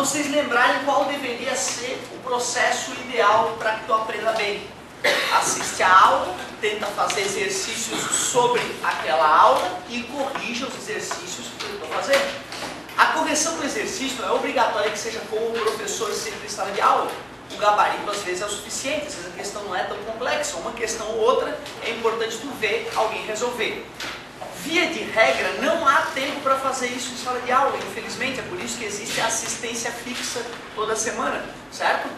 vocês lembrarem qual deveria ser o processo ideal para que tu aprenda bem. Assiste a aula, tenta fazer exercícios sobre aquela aula e corrija os exercícios que eu estou fazendo. A correção do exercício não é obrigatória que seja com o professor sempre em sala de aula. O gabarito às vezes é o suficiente, às vezes a questão não é tão complexa, uma questão ou outra é importante tu ver alguém resolver. Via de regra, não há tempo para fazer isso em sala de aula, infelizmente, é por isso que existe a assistência fixa toda semana, certo?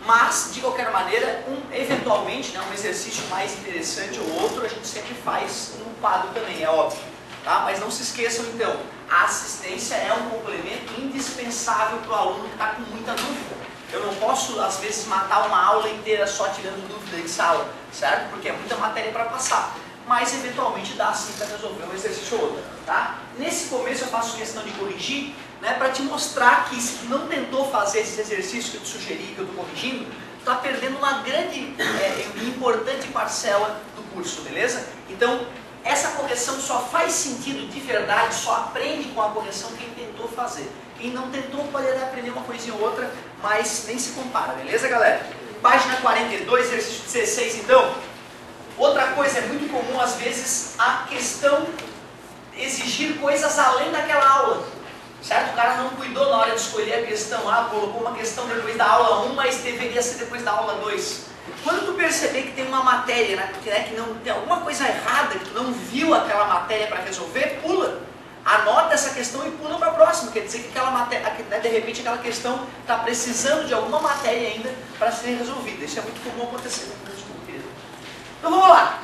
Mas, de qualquer maneira, eventualmente, um exercício mais interessante ou outro, a gente sempre faz no quadro também, é óbvio. Tá? Mas não se esqueçam, então, a assistência é um complemento indispensável para o aluno que está com muita dúvida. Eu não posso, às vezes, matar uma aula inteira só tirando dúvida em sala, certo? Porque é muita matéria para passar. Mas, eventualmente, dá sim para resolver um exercício ou outro. Tá? Nesse começo, eu faço questão de corrigir, para te mostrar que se tu não tentou fazer esses exercícios que eu te sugeri, que eu estou corrigindo, tu está perdendo uma grande e importante parcela do curso, beleza? Então, essa correção só faz sentido de verdade, só aprende com a correção quem tentou fazer. Quem não tentou pode até aprender uma coisinha ou outra, mas nem se compara, beleza, galera? Página 42, exercício 16, então. Outra coisa, é muito comum, às vezes, a questão exigir coisas além daquela aula. Certo? O cara não cuidou na hora de escolher a questão A, colocou uma questão depois da aula 1, mas deveria ser depois da aula 2. Quando tu perceber que tem uma matéria, que não tem alguma coisa errada, que tu não viu aquela matéria para resolver, pula. Anota essa questão e pula para a próxima. Quer dizer que aquela matéria, de repente aquela questão está precisando de alguma matéria ainda para ser resolvida. Isso é muito comum acontecer no curso. Então vamos lá.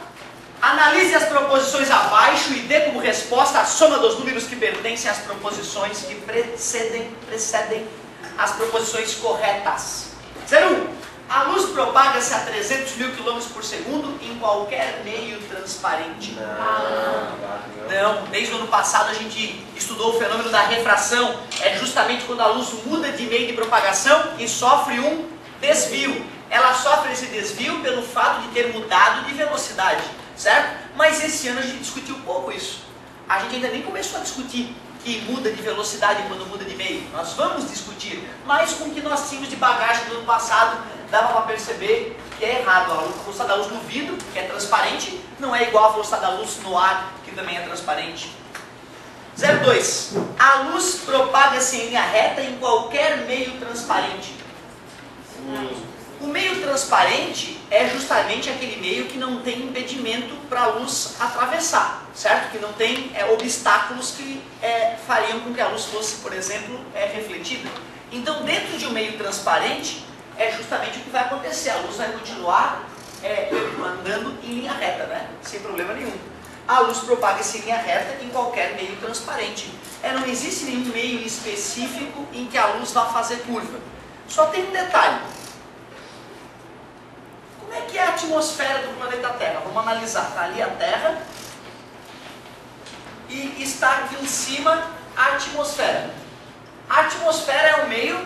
Analise as proposições abaixo e dê como resposta a soma dos números que pertencem às proposições que precedem as proposições corretas. 01. A luz propaga-se a 300 mil km por segundo em qualquer meio transparente. Não, desde o ano passado a gente estudou o fenômeno da refração. É justamente quando a luz muda de meio de propagação e sofre um desvio. Ela sofre esse desvio pelo fato de ter mudado de velocidade. Certo? Mas esse ano a gente discutiu pouco isso. A gente ainda nem começou a discutir que muda de velocidade quando muda de meio. Nós vamos discutir, mas com o que nós tínhamos de bagagem do ano passado, dava para perceber que é errado. A velocidade da luz no vidro, que é transparente, não é igual a velocidade da luz no ar, que também é transparente. 02. A luz propaga-se em linha reta em qualquer meio transparente. O meio transparente é justamente aquele meio que não tem impedimento para a luz atravessar, certo? Que não tem obstáculos que fariam com que a luz fosse, por exemplo, refletida. Então, dentro de um meio transparente, é justamente o que vai acontecer. A luz vai continuar andando em linha reta, né? Sem problema nenhum. A luz propaga-se em linha reta em qualquer meio transparente. Não existe nenhum meio específico em que a luz vá fazer curva. Só tem um detalhe. Como é que é a atmosfera do planeta Terra? Vamos analisar. Está ali a Terra e está aqui em cima a atmosfera. A atmosfera é um meio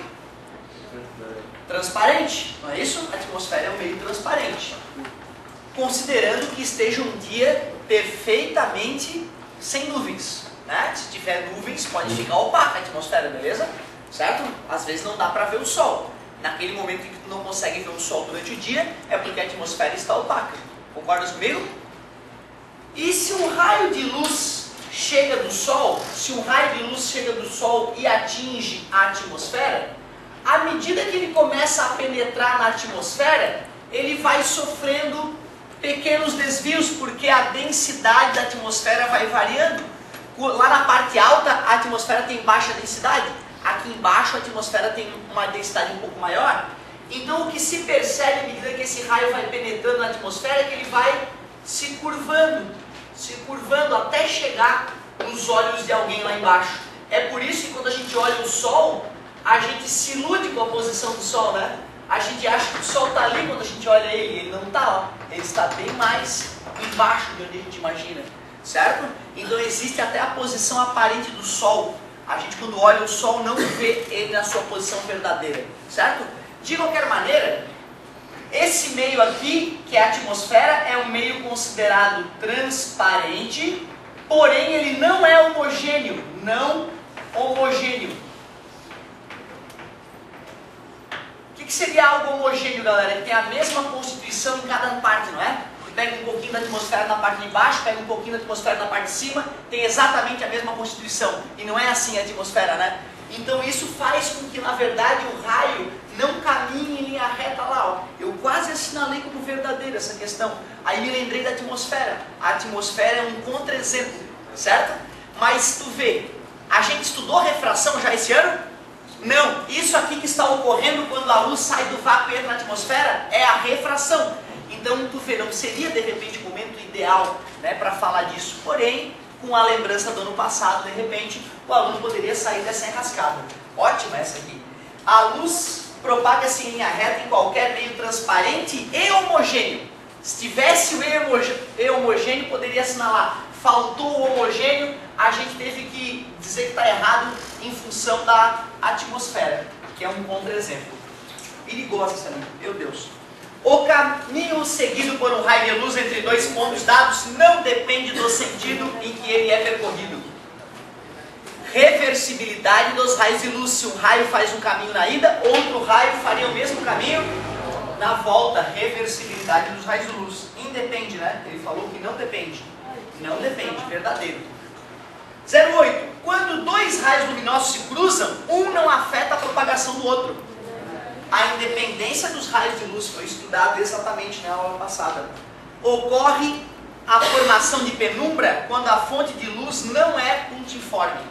transparente, não é isso? A atmosfera é um meio transparente. Considerando que esteja um dia perfeitamente sem nuvens. Né? Se tiver nuvens, pode ficar opaca a atmosfera, beleza? Certo? Às vezes não dá para ver o sol. Naquele momento em que tu não consegue ver o sol durante o dia, é porque a atmosfera está opaca. Concordas comigo? E se um raio de luz chega do sol, e atinge a atmosfera, à medida que ele começa a penetrar na atmosfera, ele vai sofrendo pequenos desvios, porque a densidade da atmosfera vai variando. Lá na parte alta, a atmosfera tem baixa densidade. Aqui embaixo a atmosfera tem uma densidade um pouco maior. Então o que se percebe à medida que esse raio vai penetrando na atmosfera é que ele vai se curvando até chegar nos olhos de alguém lá embaixo. É por isso que quando a gente olha o Sol, a gente se ilude com a posição do Sol, né? A gente acha que o Sol está ali quando a gente olha ele não está, ó. Ele está bem mais embaixo de onde a gente imagina, certo? Então existe até a posição aparente do Sol. A gente quando olha o Sol não vê ele na sua posição verdadeira, certo? De qualquer maneira, esse meio aqui, que é a atmosfera, é um meio considerado transparente, porém ele não é homogêneo, que seria algo homogêneo, galera? Que tem a mesma constituição em cada parte, não é? Pega um pouquinho da atmosfera na parte de baixo, pega um pouquinho da atmosfera na parte de cima, tem exatamente a mesma constituição. E não é assim a atmosfera, né? Então isso faz com que, na verdade, o raio não caminhe em linha reta lá. Ó. Eu quase assinalei como verdadeira essa questão. Aí me lembrei da atmosfera. A atmosfera é um contra-exemplo, certo? Mas tu vê, a gente estudou refração já esse ano? Não. Isso aqui que está ocorrendo quando a luz sai do vácuo e entra na atmosfera é a refração. Então, tu vê, não seria de repente o momento ideal, né, para falar disso. Porém, com a lembrança do ano passado, de repente, o aluno poderia sair dessa enrascada. Ótima essa aqui. A luz propaga-se em linha reta em qualquer meio transparente e homogêneo. Se tivesse o E homogêneo, poderia assinalar. Faltou o homogêneo, a gente teve que dizer que está errado em função da atmosfera, que é um contra-exemplo. Perigosa essa linha, meu Deus. O caminho seguido por um raio de luz entre dois pontos dados não depende do sentido em que ele é percorrido. Reversibilidade dos raios de luz. Se um raio faz um caminho na ida, outro raio faria o mesmo caminho na volta. Reversibilidade dos raios de luz. Independe, né? Ele falou que não depende. Não depende, verdadeiro. 08. Quando dois raios luminosos se cruzam, um não afeta a propagação do outro. A independência dos raios de luz foi estudada exatamente na aula passada. Ocorre a formação de penumbra quando a fonte de luz não é puntiforme.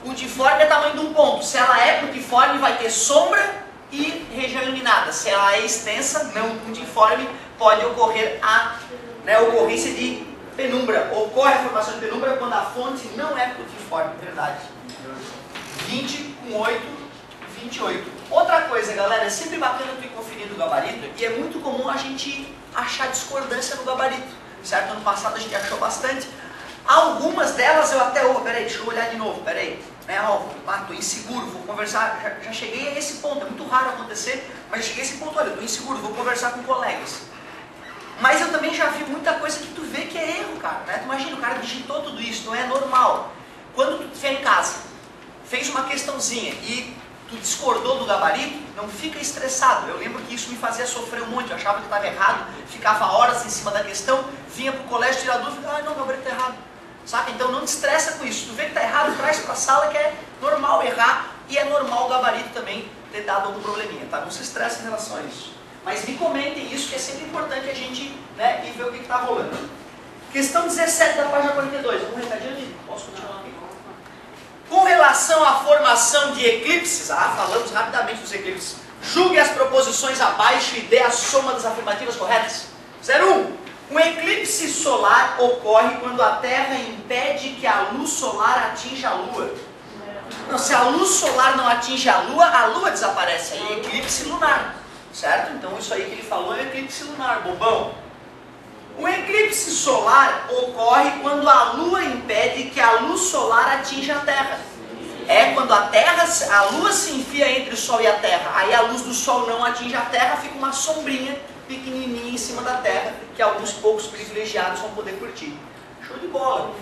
Puntiforme é o tamanho de um ponto. Se ela é puntiforme, vai ter sombra e região iluminada. Se ela é extensa, não puntiforme, pode ocorrer a ocorrência de penumbra. Ocorre a formação de penumbra quando a fonte não é puntiforme. Verdade. 20 com 8, 28. Outra coisa, galera, é sempre bacana tu ir conferindo o gabarito, e é muito comum a gente achar discordância no gabarito, certo? Ano passado a gente achou bastante. Algumas delas eu até, peraí, deixa eu olhar de novo, peraí. Tô inseguro, vou conversar, já cheguei a esse ponto, é muito raro acontecer, mas já cheguei a esse ponto, olha, tô inseguro, vou conversar com colegas. Mas eu também já vi muita coisa que tu vê que é erro, cara, né? Tu imagina, o cara digitou tudo isso, não é normal. Quando tu estiver em casa, fez uma questãozinha e tu discordou do gabarito, não fica estressado. Eu lembro que isso me fazia sofrer um monte, eu achava que estava errado, ficava horas em cima da questão, vinha para o colégio tirar dúvida, não, o gabarito está errado. Saca? Então não te estressa com isso. Tu vê que está errado, traz para a sala, que é normal errar, e é normal o gabarito também ter dado algum probleminha, tá? Não se estressa em relação a isso. Mas me comentem isso, que é sempre importante a gente ir ver o que está rolando. Questão 17 da página 42. Algum recadinho ali? Posso continuar aqui? Com relação à formação de eclipses, falamos rapidamente dos eclipses. Julgue as proposições abaixo e dê a soma das afirmativas corretas. 01. Um eclipse solar ocorre quando a Terra impede que a luz solar atinja a Lua. Não, se a luz solar não atinge a Lua desaparece. Aí é eclipse lunar, certo? Então isso aí que ele falou é eclipse lunar, bobão. O eclipse solar ocorre quando a Lua impede que a luz solar atinja a Terra. É quando a Lua se enfia entre o Sol e a Terra. Aí a luz do Sol não atinge a Terra, fica uma sombrinha pequenininha em cima da Terra, que alguns poucos privilegiados vão poder curtir. Show de bola!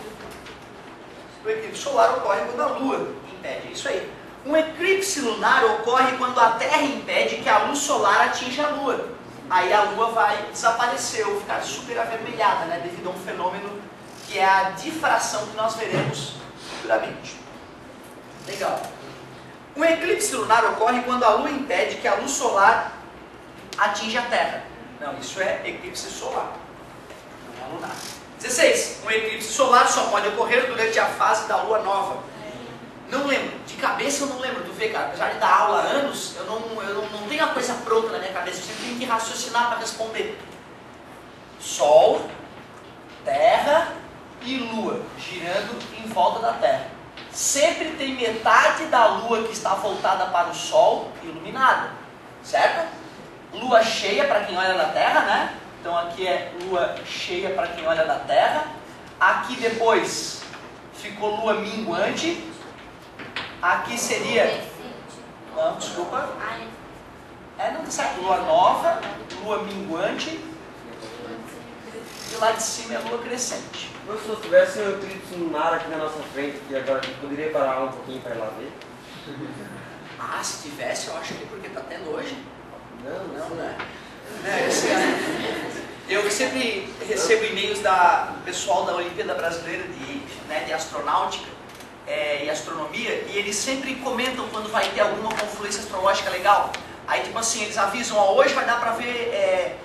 O eclipse solar ocorre quando a Lua impede, é isso aí. Um eclipse lunar ocorre quando a Terra impede que a luz solar atinja a Lua. Aí a Lua vai desaparecer ou ficar super avermelhada, né, devido a um fenômeno que é a difração que nós veremos futuramente. Legal. Um eclipse lunar ocorre quando a Lua impede que a luz solar atinja a Terra. Não, isso é eclipse solar, não é lunar. 16. Um eclipse solar só pode ocorrer durante a fase da Lua nova. Não lembro, de cabeça eu não lembro, tu vê, cara, apesar de dar aula há anos, eu não tenho a coisa pronta na minha cabeça, eu sempre tenho que raciocinar para responder. Sol, Terra e Lua, girando em volta da Terra. Sempre tem metade da Lua que está voltada para o Sol, iluminada, certo? Lua cheia para quem olha da Terra, né? Então aqui é Lua cheia para quem olha da Terra. Aqui depois ficou Lua minguante. Aqui seria... Não, desculpa. Não tá certo. Lua nova, Lua minguante. E lá de cima é Lua crescente. Se eu tivesse um eclipse lunar aqui na nossa frente, que agora a gente poderia parar um pouquinho para ir lá ver? Ah, se tivesse, eu acho que porque tá até longe. Não, né? Eu sempre recebo e-mails do pessoal da Olimpíada Brasileira de Astronáutica e Astronomia, e eles sempre comentam quando vai ter alguma confluência astrológica legal. Aí tipo assim, eles avisam, ó, hoje vai dar para ver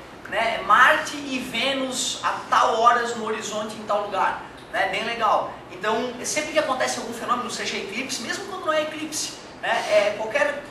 Marte e Vênus a tal horas no horizonte em tal lugar. Né? Bem legal. Então, sempre que acontece algum fenômeno, seja eclipse, mesmo quando não é eclipse, né? Qualquer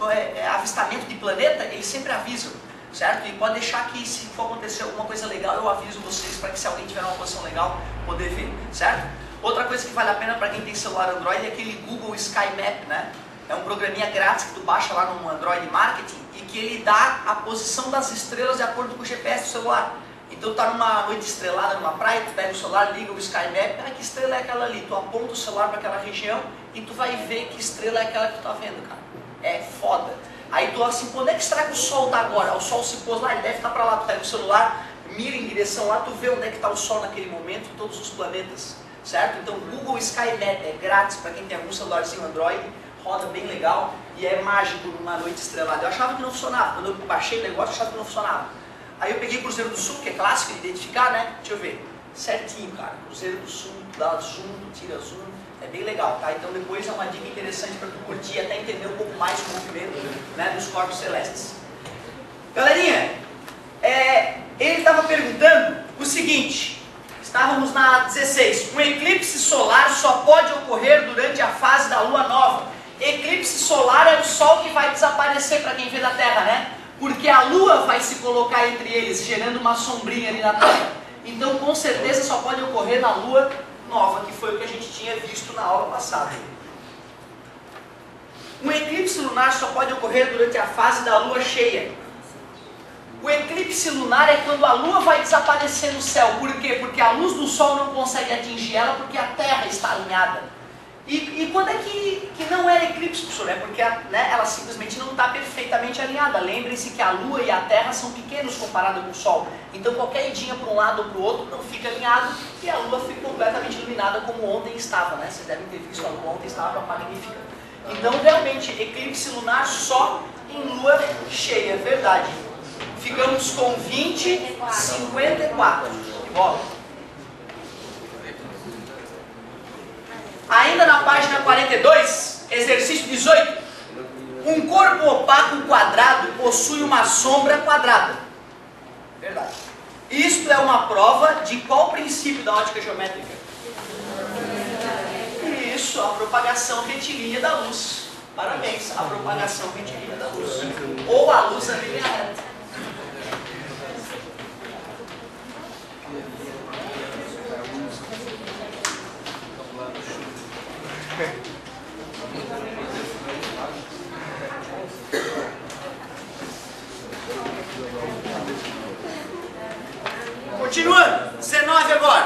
avistamento de planeta, eles sempre avisam. Certo? E pode deixar que se for acontecer alguma coisa legal, eu aviso vocês para que se alguém tiver uma posição legal, poder ver, certo? Outra coisa que vale a pena para quem tem celular Android é aquele Google Sky Map, né? É um programinha grátis que tu baixa lá no Android Marketing e que ele dá a posição das estrelas de acordo com o GPS do celular. Então tá numa noite estrelada numa praia, tu pega o celular, liga o Sky Map, que estrela é aquela ali? Tu aponta o celular para aquela região e tu vai ver que estrela é aquela que tu tá vendo, cara. É foda. Aí tu assim, quando é que será que o Sol está agora? O Sol se pôs lá, ele deve estar para lá, tu pega o celular, mira em direção lá, tu vê onde é que está o Sol naquele momento, todos os planetas, certo? Então Google Sky Map é grátis para quem tem algum celularzinho Android, roda bem legal e é mágico numa noite estrelada. Eu achava que não funcionava, quando eu baixei o negócio eu achava que não funcionava. Aí eu peguei Cruzeiro do Sul, que é clássico de identificar, né? Deixa eu ver, certinho, cara, Cruzeiro do Sul, dá zoom, tira zoom. É bem legal, tá? Então depois é uma dica interessante para tu curtir e até entender um pouco mais o movimento, né, dos corpos celestes. Galerinha, ele estava perguntando o seguinte, estávamos na 16, um eclipse solar só pode ocorrer durante a fase da lua nova. Eclipse solar é o sol que vai desaparecer para quem vê da Terra, né? Porque a lua vai se colocar entre eles, gerando uma sombrinha ali na Terra. Então com certeza só pode ocorrer na lua nova, que foi o que a gente tinha visto na aula passada. Um eclipse lunar só pode ocorrer durante a fase da lua cheia. O eclipse lunar é quando a lua vai desaparecer no céu. Por quê? Porque a luz do sol não consegue atingir ela porque a Terra está alinhada. E quando é que não é eclipse, professor? É porque ela simplesmente não está perfeitamente alinhada. Lembrem-se que a Lua e a Terra são pequenos comparado com o Sol. Então qualquer idinha para um lado ou para o outro não fica alinhado e a Lua fica completamente iluminada como ontem estava. Né? Vocês devem ter visto, a Lua ontem estava magnífica. Então realmente, eclipse lunar só em lua cheia, verdade. Ficamos com 20, 54. De bola. Ainda na página 42, exercício 18. Um corpo opaco quadrado possui uma sombra quadrada. Verdade. Isto é uma prova de qual princípio da ótica geométrica? Isso, a propagação retilínea da luz. Parabéns, a propagação retilínea da luz. Ou a luz em linha reta. Continuando, 19 agora.